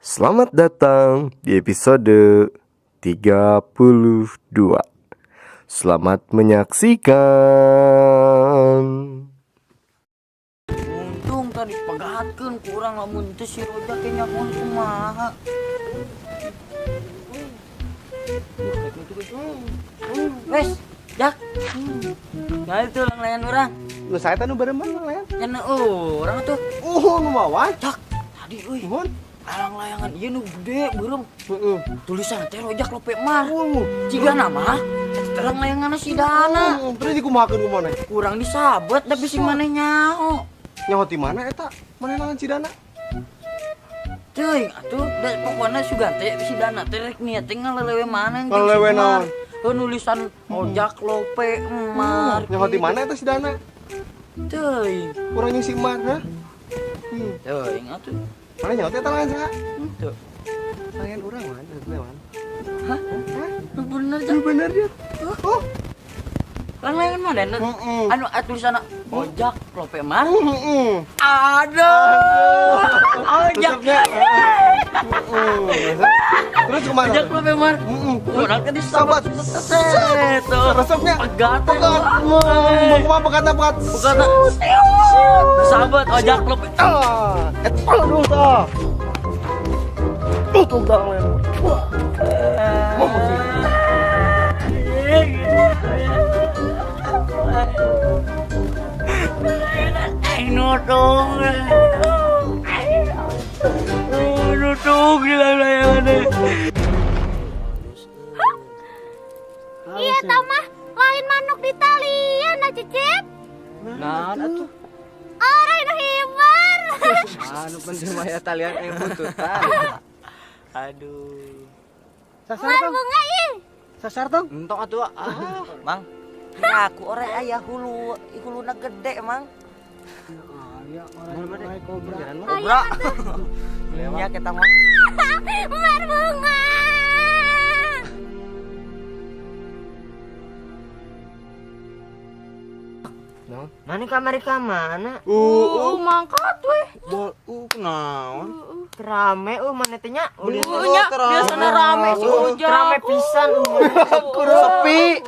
Selamat datang di episode 32. Selamat menyaksikan. Untung tadi pagahatkeun kurang lamun teu si Roja teh nyakuan kumaha. Wes, Jak. Nah itu lang layan urang. Lu saya tanu bareng layan. Cenah urang tuh. Nu mawan. Jak, tadi euy. Nuhun. Alang layangan ieu nu gede beureum. Heeh. Tulisan teh Rojak Lope Mar. Ciga nama terang layangan si Dana. Terus dikumahakeun ku mana? Kurang disabet tapi si maneh nyaho. Nyaho ti mana eta? Mana nangan si Dana? Teuing atuh da pokona sugan teh si Dana teh rek niat teh ngalelewe maneh. Ngalelewe naon? Nulisan Rojak Lope Mar. Nyaho ti mana eta si Dana? Teuing. Kurang yang si Mar, ha? Teuing atuh. Mana nyaho teh tangan saha? Tuh. Tangan urang man, lewan. Hah? Nu bener Lu Jak. bener dia. Oh. Kan layangan mana? Anu tulisan Rojak Lope Mar. Heeh. Aduh. Rojak. Terus kemana? Rojak Lope Mar. Urang teh disabat. Set. Resepnya. Pegat. Kumaha pegat-pegat. Bukan. Sahabat Rojak Lope. Aduh tah. Tuh dah layan. Nutung gila layangannya. Iya tau mah lain manuk di talian nah Cicip. Nah, atuh. Orang itu hibar. Anu penting mah ya talian yang buntutan. Aduh. Sasar War tong. bunga ih. Sasar tong. Entok atuh. Mang. Aku ore aya huluna gede, Mang. Ya orang kobra. Kobra. Ya kita mah. War bunga. Mana kamar mana? Mangkat weh. Naon? Rame mana teh nya? Nya biasana rame si Ojak. Rame pisan. Kudu sepi.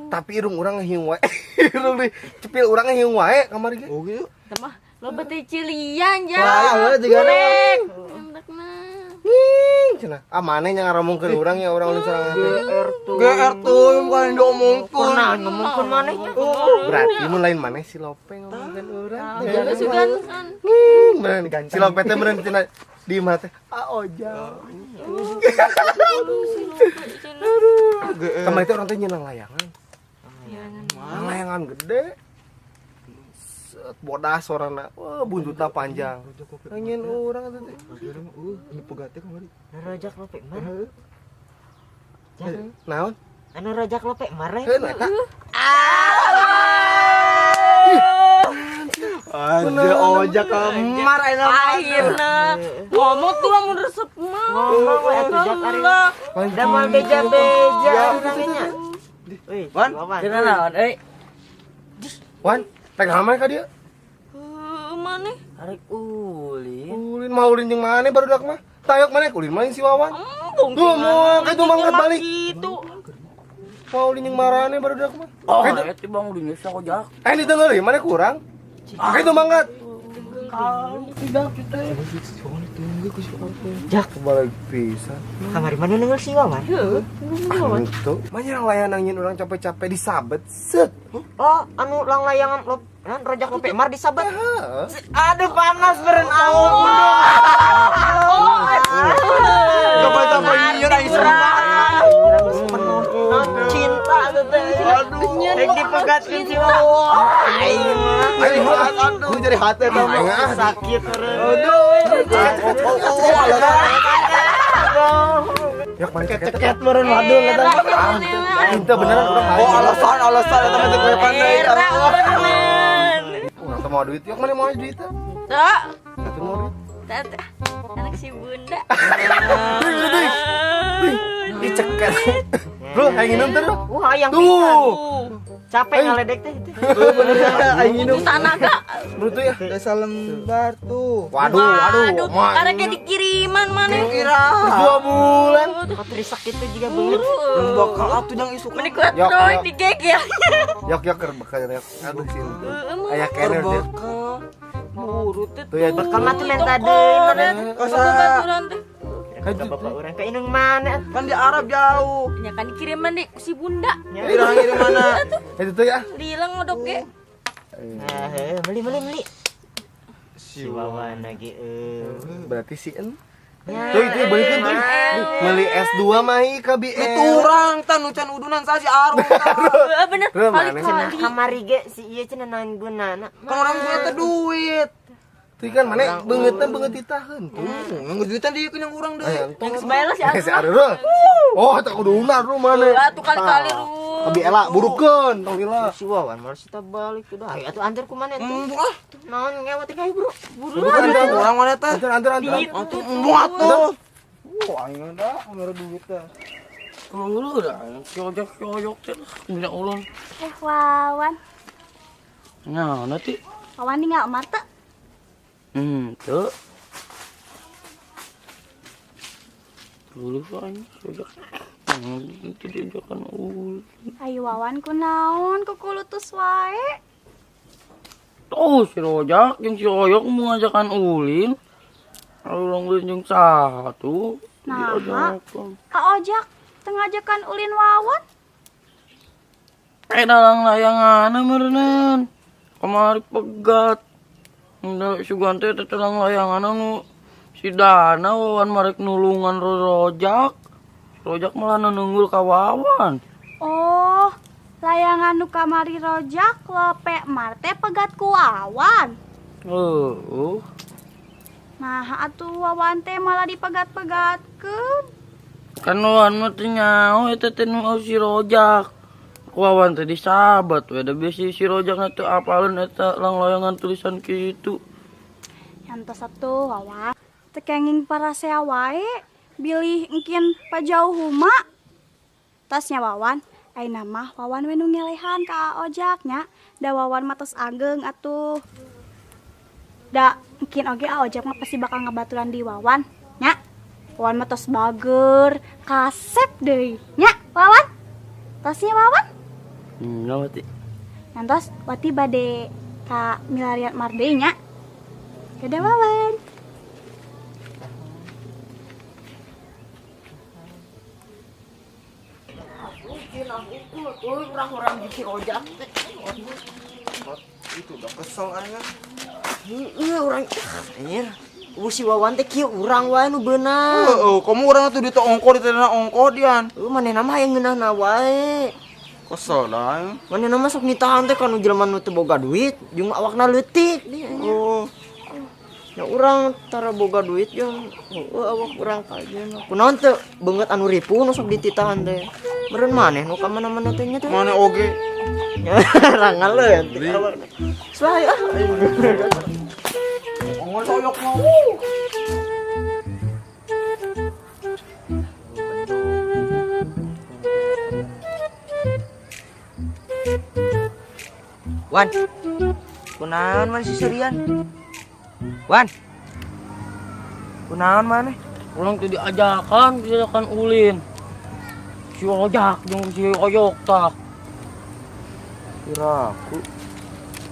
Tapi irung urang ngehiung wae. Irung di cepil urang ngehiung wae kamar ieu. Oh gitu. Tah lo beti cilian ja. Wah, juga rek. Endekna. Cenah. Ah maneh nya ngaramungkeun urang ya urang ulun sorangan teh. GR tuh bukan diomongkeun. Pernah ngomongkeun maneh nya. Berarti mun lain maneh si Lope ngomongkeun urang. Jaga sugan. Beneran si Lope teh beneran cenah di imah teh. Ah Ojak. Kemarin teh urang teh nyeunang layangan. Layangan gede. Bodas sorana. Wah, buntutna panjang. Nangin urang teh. Ini pegatnya kemarin. Rojak Lope Mar. Naon? Anu Rojak Lope Mar. Heuh eta. Anjir Ojak kemar Akhirna ngomong tuh lamun resep mah. Ngomong we atuh Jak ari. Da mal beja-beja urangnya. Wan, Dina naon euy? Wan, rek hamil ka dia? Maneh arek ulin. Ulin mah ulin jeung maneh barudak mah. Tayok maneh ulin mah si Wawan. Tuh moal kitu mangkat balik. Gitu. Mau ulin jeung marane barudak mah. Oh, eta Bang ulin geus Ojak. Didengerin maneh kurang. Kitu mangkat. Jak Balik pisan. kamar mana nengel si Wawan? Itu. Mah nyerang layanan nyin urang capek-capek disabet. Set. Oh, anu lang layangan Rojak Lope Mar disabet. Heeh. Aduh panas beren awal. Coba-coba nyin aing Penuh cinta teh. Aduh. Rek dipegatkeun si Wawan. Aduh, jadi hati tau mah. Sakit beren. Ya paling ceket meureun waduh eta. Itu beneran urang. Oh, alasan eta mah teh pandai. Urang teh mau duit, yok mana mau duit teh? Tok. Atuh mau duit. Tata. Anak si bunda. Diceket. Bro, hayang nginum teh, Bro. Wah, yang Tuh. Capek ngaledek teh. Aing minum. Tanaga. Bro tuh ya. Desa lembar tuh. Waduh. Karena kayak dikiriman mana? Kira 2 bulan. Patrisak itu juga banget. Lembak atuh yang isu. Mending kuat Yok, doi yok. digegel. Yok ker bakal yok. Aduh sini. Aya kenel dia. Buru teh. Tuh ya. Bakal mati men tadi. Baturan teh. Kata bapak orang ke inung mana? Kan di Arab jauh. Ya kan dikiriman di si bunda. Kira di mana? Itu tuh ya. Lilang ngodok ge. Beli. Si Wawan lagi. Berarti si En. Ya. Tuh itu balikin tuh. Meuli S2 mah ieu ka BN. Itu orang tan ucan udunan sa si Arab. Bener. Lu mana? Cenah kamari ge si ieu cenah naon gunana. Kan orang punya teh duit. Tuh kan mana beungeutna beungeut ditaheun tuh. Yang duitan dia kan yang orang deh. Yang sebayar si Si Arul. Oh, tak kuduna ru mana. Atuh kali-kali ru. Abi ela burukeun tong lila. Si Wawan mah kita balik tuh dah. Atuh antar ku mana tuh? Ah, Naon ngewat ka bro? bukan orang mana teh? Antar. Atuh muat tuh. Wah, aing ada kamera duit teh. Emang lu udah coyok teh. Minyak ulun. Wawan. Nah, nanti. Wawan tinggal mata. Tuh. Dulu kan coyok. Itu diajakan ulun. Ayo Wawan kunaon ku kulutus wae. Oh, si Rojak yang si Oyok mau ngajakan ulin. Orang ulin yang satu. Nah, diajakan. Kak Ojak tengajakan ulin Wawan. Dalang layangan merenan. Kamari pegat. Nda sugante teh dalang layangan nu si Dana Wawan marek nulungan Rojak. Rojak malah nunggul ka Wawan. Oh, layangan nu kamari Rojak lope marte pegat ku Wawan. Nah, atuh Wawan teh malah dipegat-pegatkeun. Kan Wawan mah teh nyaho eta teh nu si Rojak. Wawan teh disahabat we da bisi si Rojak teh apaleun eta layangan tulisan kitu. Yantos atuh Wawan. Teu kenging parasea wae bilih engkin pajauh huma. Tasnya Wawan, ayeuna mah Wawan we nu ngelehan ka Ojak nya. Da Wawan mah tos ageng atuh. Da mungkin oge Ojak mah pasti bakal ngabaturan di Wawan nya. Wawan mah tos bager, kasep deui nya Wawan. Tasnya Wawan. Ngawati. Nantos wati bade ka milarian Marde nya. Dadah Wawan. Orang-orang di si Rojak teh. Itu udah kesel aing. Iya orang anjir. Si Wawan teh kieu urang wae nu beunang. Kamu orang tuh di ongko di tena ongko dian. Manehna mah aya ngeunahna wae. Kesel dah. Aing. Manehna mah sok nitahan teh kanu jelema nu teu boga duit, jeung awakna leutik. Oh, Ya urang tara boga duit jeung awak urang kajen. Kunaon teu beungeut anu ripu nu sok dititahan teh. Meureun maneh nu ka mana-mana teh nya teh. mana oge? Rangal leutik awakna. Saya Ongol coyok mau. Wan. Kunaon man si Surian? Wan. Kunaon maneh? Ulang teh diajakan ulin. Si Rojak jeung si Oyok tah. Kiraku.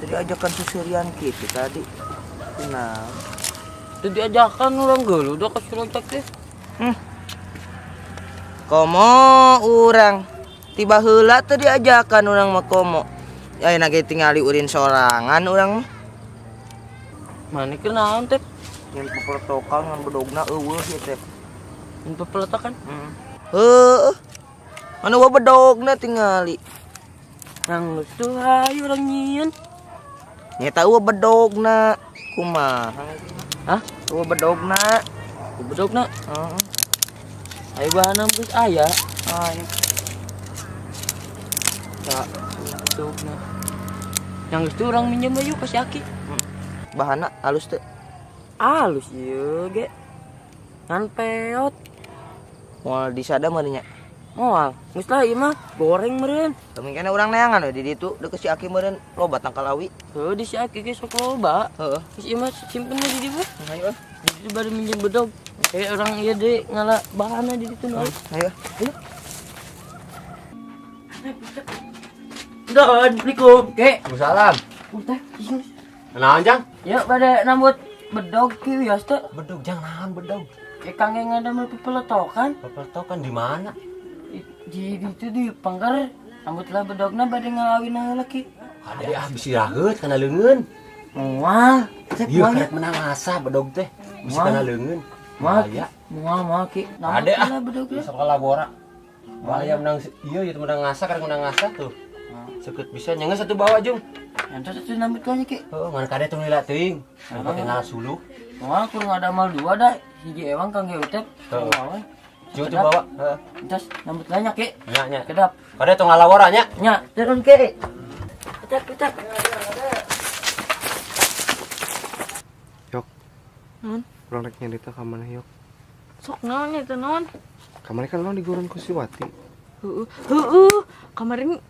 Tadi ajakan si Surian kitu tadi. Kunaon? Teh diajakan urang geuleuh udah ka si Rojak teh. Komo urang. Tiba heula teh diajakan urang mah komo. Ayeuna ge tingali urin sorangan urang mah. Mane kenaon teh? Yang pepertokan ngan bedogna eueuh ieu teh. Untuk peletakan. Heueuh. Anu bedogna tingali. Yang itu ayo urang nyieun. Nya tahu bedogna kumaha? Hah? Bedogna. Bedogna. Heeh. Ayo bahanna geus aya. Ayo. Tak bedogna. Yang itu urang minjem ayo ka si Aki. Bahanna halus teh. Alus ieu ge. Ngan peot. Moal disada meureun nya. Moal, geus lah ieu mah goreng meureun. Kemungkinan orang neangan di ditu deket si Aki meureun loba tangkal awi. Heuh di si Aki ge sok loba. Heeh. Geus ieu mah simpen di dieu mah. Ayo. Di dieu bari minjem bedog. Kayak orang ieu deui ngala bahana di ditu mah. Ayo. Don, assalamualaikum. Ke, Waalaikumsalam. teh. Naon jang? Ya bade nambut bedog ki wios teh. Bedog jang naon bedog? Kang yang ada mah peletokan. Peletokan di mana? Di itu di panggar rambutlah bedogna bade ngalawin heula ki. Ade bisa rageut kana leungeun. Moal, cek Ieu moal ya. karek menang asa bedog teh. Bisa Moal. kana leungeun. Moal, Bahaya. moal ki. Ade ah. bedogna. Bisa kalabora. Bahaya menang ieu ieu menang asa karek menang asa tuh. Seket bisa nyenges satu bawa jung. Ente satu nambut kanya ki. Heuh, ngan kade tong lila teuing. Pake ngalas suluh. Moal kurang ada mal dua dah. Hiji ewang kang ge utep. Heeh. Moal. Jung tuh bawa. Heeh. Entas nambut kanya ki. Nya nya. Kedap. Kade tong ngalawora nya. Nya, turun ki. Pecat. Yok. Hmm? Urang rek nyarita ka mana yok. Sok naon eta naon? Kamari kan urang digurun ku si Wati. Heeh. Kemarin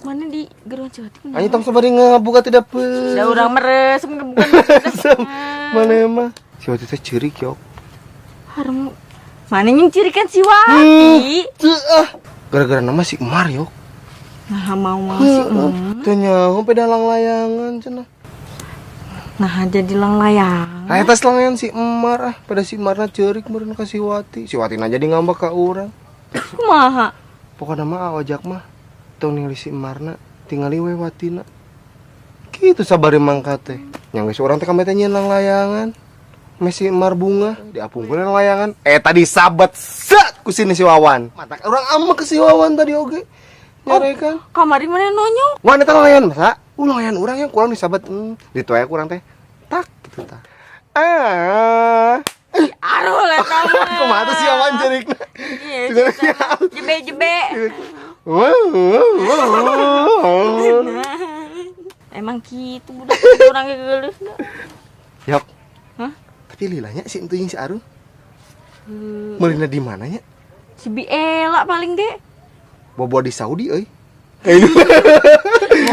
mana di geruan Ciwati? Anjing tong sabari ngabuka teh dapet. Da urang meres bukan. Mana mah? Si Wati teh ceurik yok. Harem. Mana yang cirikan si Wati? Gara-gara nama si Umar yok. Nah mau si Teu nyaho pedalang layangan cenah. Nah jadi lang layang. Aya tas layangan si Umar pada si Umarna ceurik meureun ka si Wati. Si Wati na jadi ngambek ka urang. Kumaha? Pokoknya mah ojak mah tong ningali si Umarna tingali we Watina. Kitu sabari mangkat teh. Yang geus urang teh kami teh nyeunang layangan. Mesi Umar bunga diapungkeun layangan. Tadi sabat set ku sini si Wawan. Matak urang ama ke si Wawan tadi oge. Nyarekan. Kamari mana nonyo? Wanita layan masa? Layan urang yang kurang disabat. Ditu aya kurang teh. Tak gitu tak. Aduh lah kamu. Kumaha tuh si Wawan ceurikna. Jebe. Emang gitu budak orang geuleuh. Yok. Hah? Tapi lilanya si entu jeung si Arun. Meulina di mana nya? Si Biela paling ge. Bobo di Saudi euy.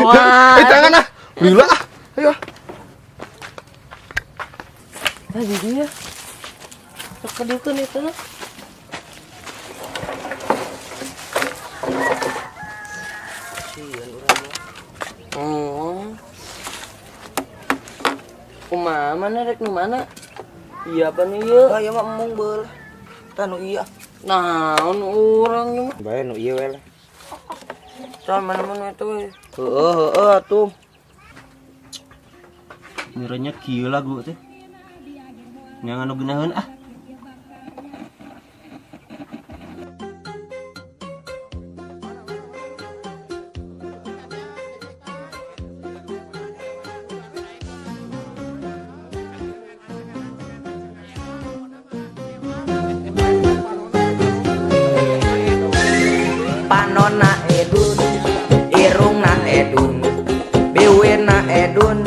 Wah. Tangan ah. Lila ah. Ayo. Tadi dia. Sok ditu nih tuh. Oh. Kumaha mana rek nu mana? Iya apa nih ieu? Oh iya mah emung beul. Tanu iya. Naon urang ieu mah? Bae nu ieu we lah. Can mana-mana itu we. Heeh atuh. Miranya kieu lagu teh. Nya anu geunaheun ah. Panonna edun, irungna edun, biwirna edun,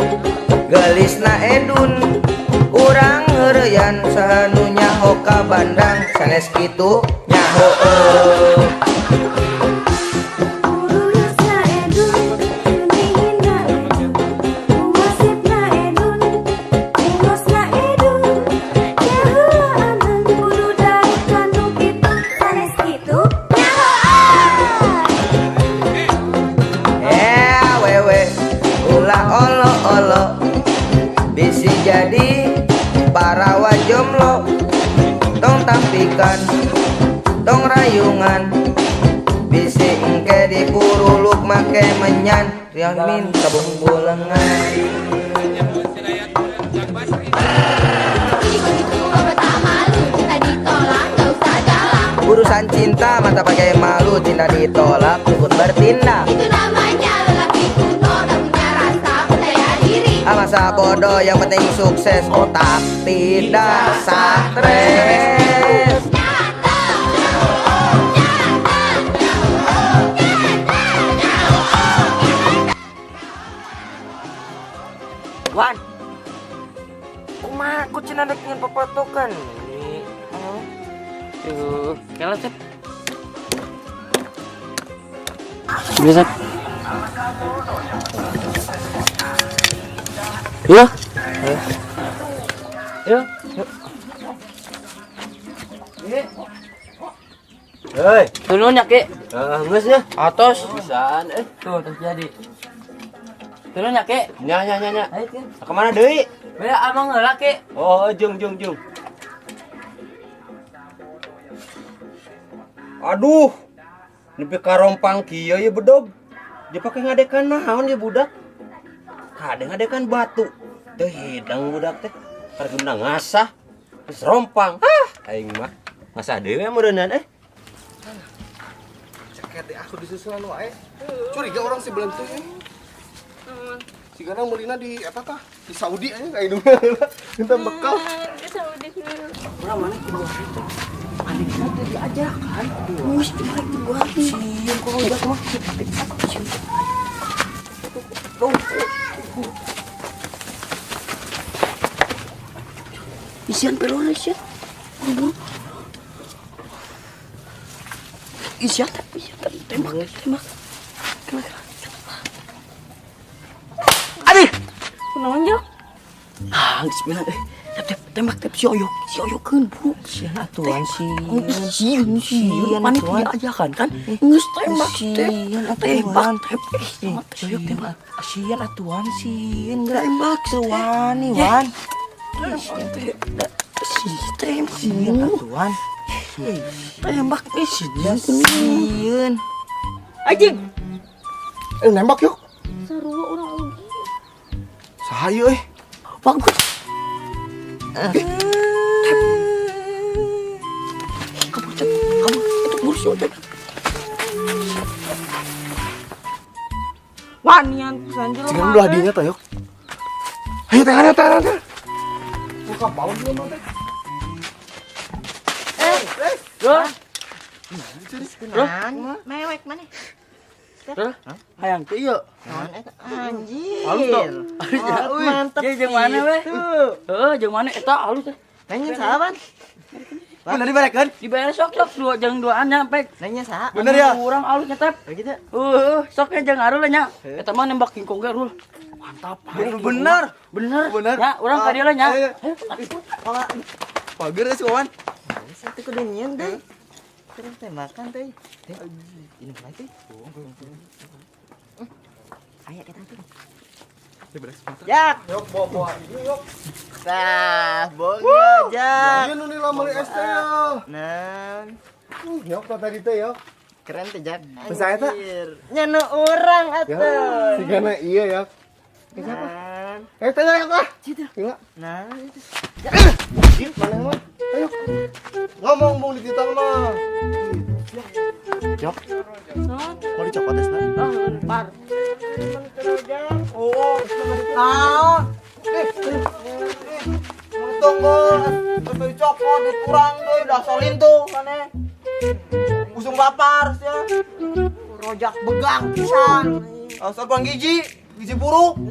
gelisna edun. Urang heureuyan saha nu nyaho ka Bandang, sanes kitu nyaho Urulusna edun, sunihina edun, umasipna edun, ingosna edun. Nyahoan kudu daek kanu kitu, sanes kitu nyahoan. wewe ulah olo-olo bisi jadi parawa jomblo. Tong tampikan tong rayungan bisi engke dipuruluk make menyan riamin kabung bulengan. Urusan cinta mata pakai malu, cinta ditolak dukun bertindak. Itu namanya lelaki kuno tak punya rasa percaya diri. Masa bodoh yang penting sukses, otak tidak stres. Wan, kumaha aku cina dek ingin papatokan. Tuh, kalau cep. Bisa. Ya. Ya. Hei, Turun ya, Ki. nges ya. Atos. Bisaan Tuh, terjadi. Turun ya, Ki. Nya. Ayo, Ki. Kemana deui? Beda amang heula, Ki. Oh, jung. Aduh. Nepi karompang kieu ya bedog. Dia pakai ngadekan naon ya budak? Kade ngadekan batu. Teu hidang budak teh. Karek guna ngasah. Terus rompang. Aing mah ngasah dewe meureunnan Ceket deh aku disusulan wae. Curiga orang si belentuh ya. Si Gana mulina di apa tah? Di Saudi aja kayak itu. Minta bekal. Isian peroles ya. Isian tembak. Aduh. Kunaon Jo? Bismillah tembak si oyokkeun bro. Sian atuan sieun pan diajakan kan. Geus tembak tembak. Oyok tembak. Sian atuan sieun tembak wani wan. Sian atuan. Tembak sieun. Anjing. Nembak yuk. Sarua urang oge. Sahayu Bagus. Kamu itu kursi udah. Wanian sanjel. Jangan belah dinya tah yuk. Ayo tangan. Buka baut dulu mah teh. Mewek mana? Hayang teh ieu. Anjir. Halus tuh. Mantep. Jeung mana we? Heeh, jeung mana eta halus teh. Nanya sahabat. Bener dibarekeun? Dibayar sok dua jeung duaan nya pek. Nanya sah. Bener ya? Urang halus nya teh. Begitu. Sok jeung arul nya. Eta mah nembak kingkong ge rul. Mantap. Bener. Bener. Ya, urang ka dieu nya. Pager sih Wawan. Satu kudu nyen deh. Terus tembakan teh. Ini lagi. Ayo kita tuh. Jak. Yuk bawa ini yuk. Nah, boleh Jak. Ini nih lamar es teh ya. Nah, Yuk tadi teh yuk. keren tuh Jak. Bisa eta? Nyana orang Ya. atuh. Si Gana iya ya. Nah, Teh yuk lah. Iya. nah itu. Mana mah? Ayo. Ngomong bung di titang mah. Yuk. Mau dicopot es nah. Par. Oh, naon? Tunggu, sampai dicopot, dikurang deh, dasolin tuh, mana? Usung lapar ya. Rojak begang pisan. Asal kurang gizi buruk.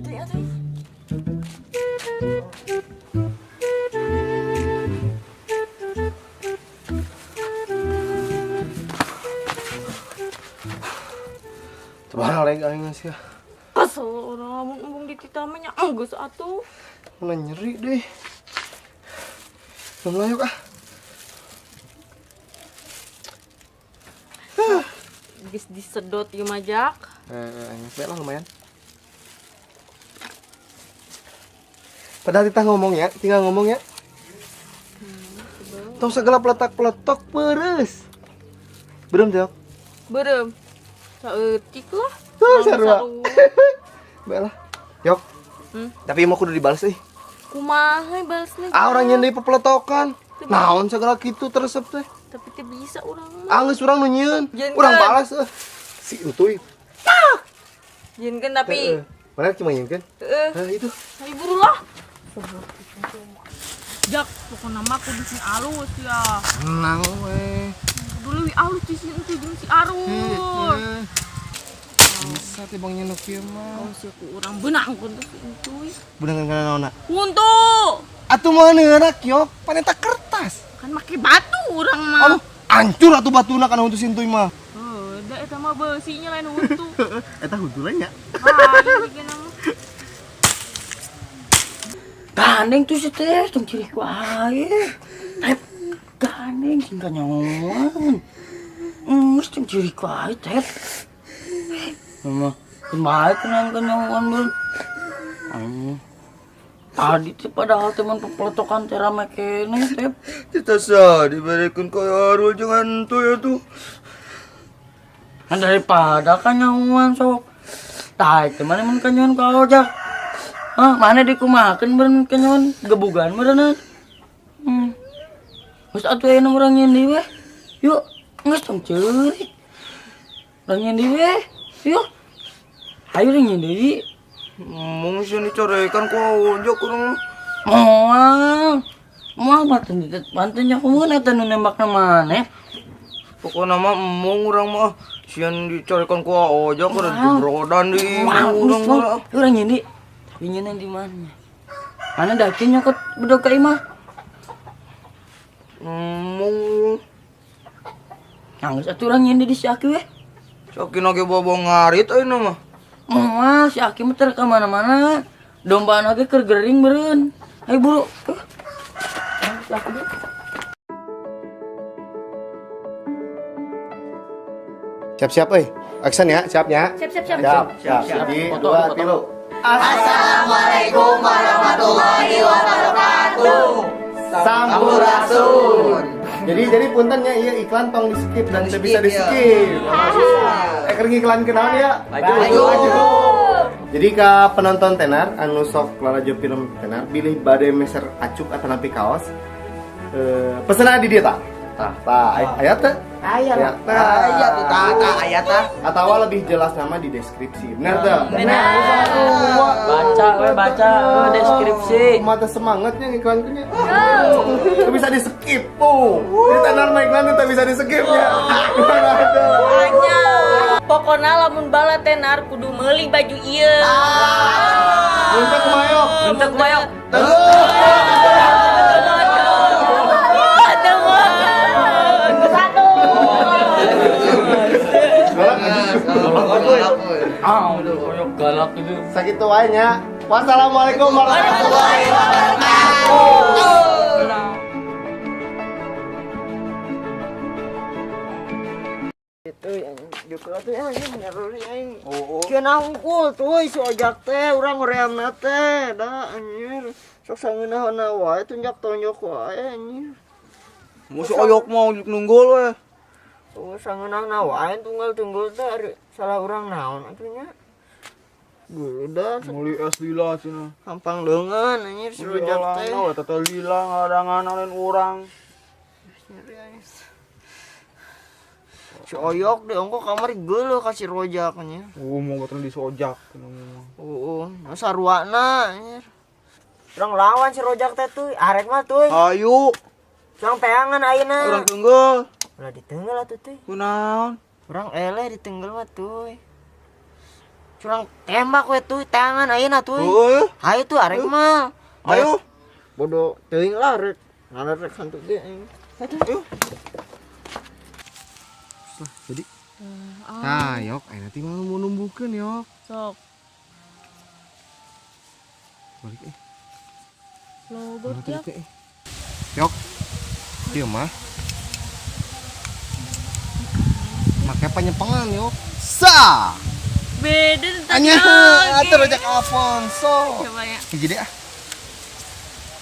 Coba lagi aing sih. Kesel orang ngomong di titamanya anggus atuh. Mana nyeri deh. Belum yuk ah. Geus disedot ieu mah Jak. Lah lumayan. Padahal kita ngomong ya, tinggal ngomong ya. Tong segala peletak-peletok peres. Belum Jok? Beureum. Saeutik lah. Sarua. Baiklah. Yok. Tapi mau kudu dibales euy. Kumaha balesna? Orang yang deui pepeletokan. Naon segala kitu teresep teh. Tapi teu bisa urang mah. Anggeus urang nu nyieun. Jeung Urang kan. balas Si Utuy. Jinkeun tapi Mana cuma nyieun? Itu. Hari buru lah. Jak, pokoknya mah kudu si alus ya. Tenang we. Dulu wi alus di sini tuh jeung si Arul. Bisa teh Bang Nyenuk ieu mah. Oh, si urang beunang kun tuh intuy. Beunang kana naonna? Huntu. Atuh mah neurak yok, paneta kertas. Kan make batu urang mah. Aduh, hancur atuh batuna kana untuk sintuy mah. Heuh, da eta mah beusinya lain huntu. Eta hutulanya. Ah, bikin nama. Gandeng tuh si teh, tong ciri ku air. Tep, gandeng singkat nyawan. Tong ciri ku air, tep. Mama, kemarin kenang kenyawan bro. Tadi tuh padahal teman pepeletokan terame kene, tep. Kita sah diberikan kaya Arul jangan tuh ya tuh. Nah, daripada kanyawan sok. Tah, teman emang kanyawan kau aja. Hah, mana dikumakan beren kanyawan gebugan berenan. Geus atuh aya urang nyendi weh. Yuk, geus tong ceurik. Urang nyendi weh. Yuk. Ayo urang nyendi. Mungkin dicorekan ku ojok kurang. Moal batin ditet pantenya kumaha eta nu nembakna maneh. Pokoknya mah emong urang mah sian dicorekan ku ojok ada jebrodan di urang mah. Urang nyendi. Tapi nyeuna di mana? Mana daki nyokot bedog ka imah. Emong Nangis atuh urang nyendi di si Aki weh. sakin lagi bawa ngarit ayeuna mah. Moal si Aki mah teu ka mana-mana. Dombaan lagi keur gering beureun. Ayo buru. Si Aki deh. Siap-siap euy. Action ya, siapnya. Siap. Siap. 1, 2, 3. Assalamualaikum warahmatullahi wabarakatuh. Sampurasun. Jadi puntennya iya iklan tong di skip dan tidak bisa di skip. Keur ngiklan kenaon ya? Maju. Jadi ke penonton tenar anu sok lalajo film tenar bilih bade meser acuk atau napi kaos. Pesenan di dia tak? Ayat teh? Ayat teh. Atau lebih jelas nama di deskripsi. Benar tuh? Baca deskripsi. Mata semangatnya ngiklannya. Itu bisa di skip tuh. Di tenar mah iklan itu bisa di skip ya. Pokoknya lamun bala tenar kudu meuli baju ieu. Untuk kemayok. Untuk kemayok. Galak itu. Sakitu wae nya. Wassalamualaikum warahmatullahi wabarakatuh. Itu yang juga tuh yang nyaruri aing. Kena unggul tuh si ojak teh urang horeamna teh da anjir. Sok sangeunahna wae tunjak-tunjuk wae anjir. Musuh oyok mau nunggul we. Tuh sangeunahna wae tunggal-tunggul teh ari salah urang naon atunya. Udah Muli es lila cenah. hampang leungeun anjir si ojak teh. Tete lila ngadangan lain urang. Si oyok deh ongko kamar geuleuh ka si rojak anjir. Mau boten di sojak. Sarwana anjir. Urang lawan si rojak teh tuh, arek mah tuh. Ayo, Urang peangan ayeuna. urang tunggal. Ulah ditenggel atuh teh. Kunaon? Urang eleh ditenggel mah tuh. Curang tembak we tuh tangan ayeuna tuh. Heuh, Hayu tuh arek mah. ayo. Bodoh teuing lah rek. Ngalerek hantu ge anjing. Ayo. Jadi nah yok ayeuna teh mau numbukeun yok. Sok. Balik Lobot ya. Yok. Dieu mah. Make penyepengan yok. Sa. Beda tadi. Anya atuh rojak Alfonso. Coba ya. Hiji deh ah.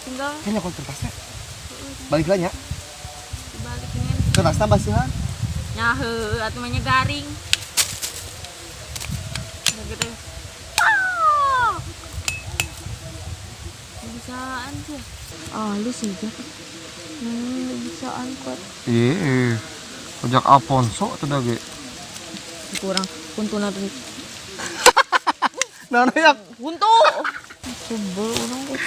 Tinggal Kayaknya kon kertasnya. Balik lah nya. dibalikin. Kertasna basihan. Nya heuh atuh mah nya garing. Udah gitu. Bisaan sih. Halus aja. Bisaan kuat. Iya. Rojak Alfonso atuh da ge. Kurang kuntuna tuh. Nah, yak. Buntu. Sebel orang kok.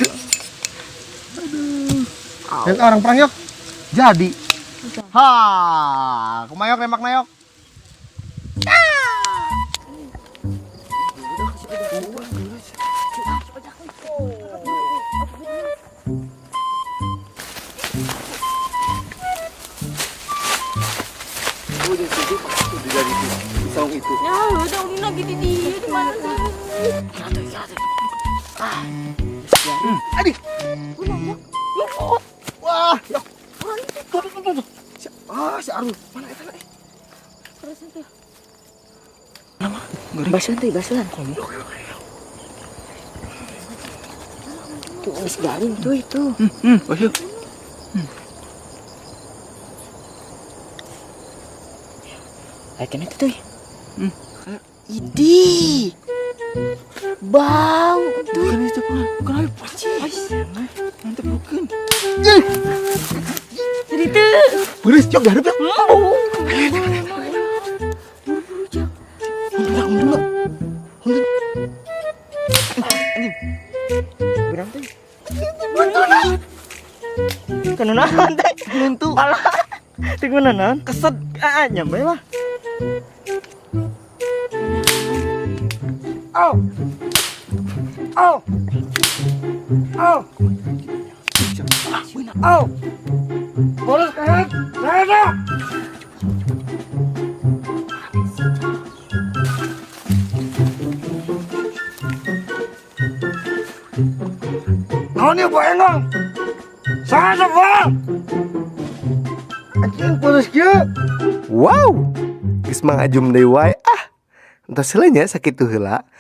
Lihat orang perang yok. Jadi. Ha, kumayok nembak nayok. dari itu saung itu. Ya udah lagi di dia di mana sih? Adik. Wah, ya. Tuh. Si Arul. Mana eta na? Basuhan teh, basuhan. Tuh geus garing tuh itu. Basuh. Ayo kena tuh. Idi. Bau tuh. Kan itu pelan. Kenapa paci? Mantap bukan. Jadi tuh. Beres jok garep ya. Berang tuh. Kenanan teh. Nuntu. Alah. Teh kenanan. Keset nyampe lah. Au. Au. Au. Au. Bolos karet. Rada. Naon ya Pak Enong? Sana Bang. Anjing bolos kieu. Wow. Geus mangajum deui wae. Entos heula nya sakitu heula